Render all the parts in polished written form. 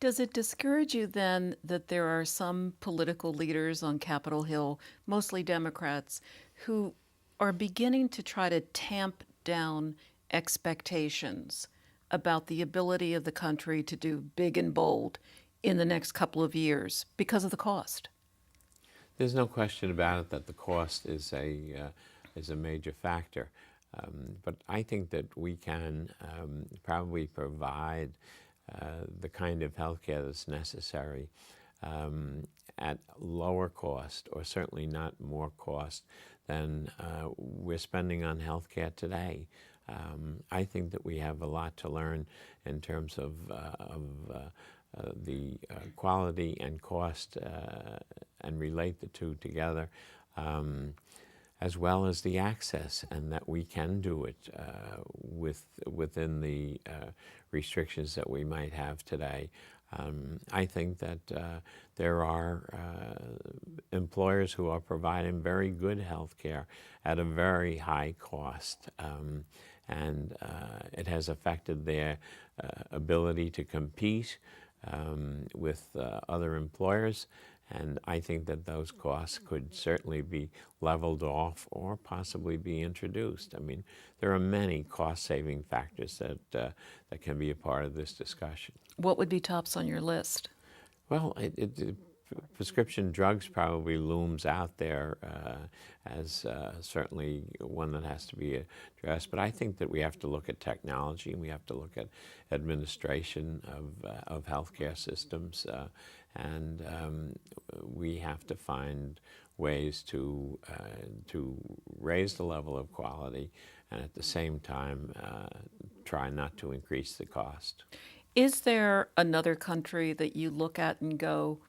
Does it discourage you then that there are some political leaders on Capitol Hill, mostly Democrats, who are beginning to try to tamp down expectations about the ability of the country to do big and bold in the next couple of years because of the cost? There's no question about it that the cost is a major factor. But I think that we can probably provide the kind of healthcare that's necessary at lower cost, or certainly not more cost than we're spending on healthcare today. I think that we have a lot to learn in terms of the quality and cost and relate the two together, as well as the access, and that we can do it within the restrictions that we might have today. I think that there are employers who are providing very good health care at a very high cost, and it has affected their ability to compete with other employers. And I think that those costs could certainly be leveled off or possibly be introduced. I mean, there are many cost-saving factors that can be a part of this discussion. What would be tops on your list? Well, prescription drugs probably looms out there as certainly one that has to be addressed. But I think that we have to look at technology, and we have to look at administration of healthcare systems, and we have to find ways to raise the level of quality, and at the same time try not to increase the cost. Is there another country that you look at and go,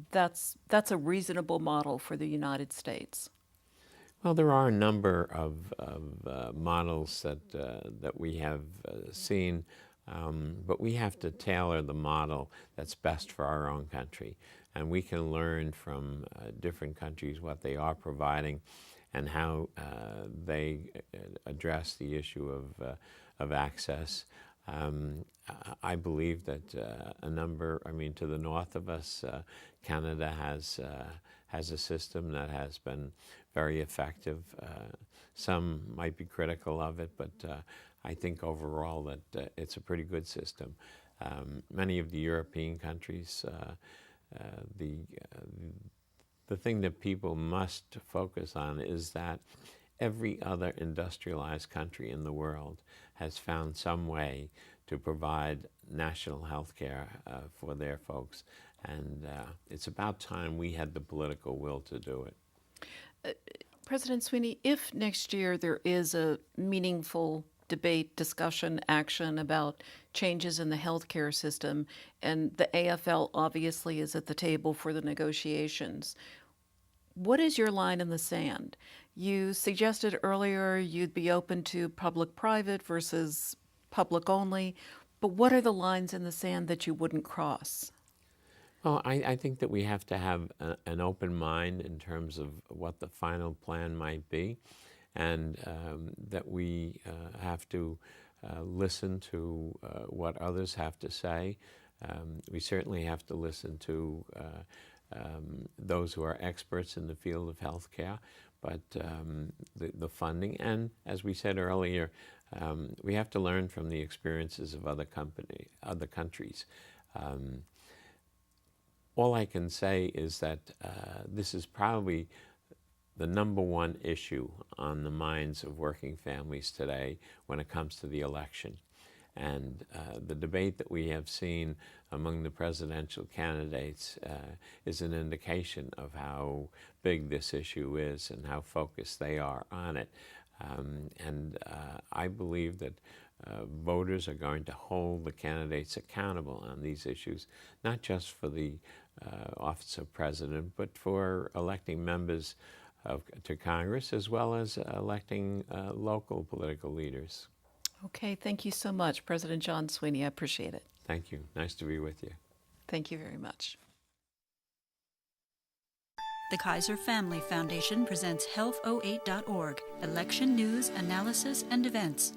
that's a reasonable model for the United States? Well, there are a number of models that we have seen, but we have to tailor the model that's best for our own country. And we can learn from different countries what they are providing and how they address the issue of access. I believe that to the north of us, Canada has a system that has been very effective. Some might be critical of it, but I think overall that it's a pretty good system. Many of the European countries, the thing that people must focus on is that every other industrialized country in the world has found some way to provide national health care for their folks. And it's about time we had the political will to do it. President Sweeney, if next year there is a meaningful debate, discussion, action about changes in the healthcare system, and the AFL obviously is at the table for the negotiations, what is your line in the sand? You suggested earlier you'd be open to public-private versus public only, but what are the lines in the sand that you wouldn't cross? Well, I think that we have to have an open mind in terms of what the final plan might be, and that we have to listen to what others have to say. We certainly have to listen to those who are experts in the field of healthcare, but the funding, and as we said earlier, we have to learn from the experiences of other countries. All I can say is that this is probably the number one issue on the minds of working families today when it comes to the election. And the debate that we have seen among the presidential candidates is an indication of how big this issue is and how focused they are on it. And I believe that voters are going to hold the candidates accountable on these issues, not just for the office of president, but for electing members to Congress, as well as electing local political leaders. Okay, thank you so much, President John Sweeney. I appreciate it. Thank you. Nice to be with you. Thank you very much. The Kaiser Family Foundation presents health08.org, election news, analysis, and events.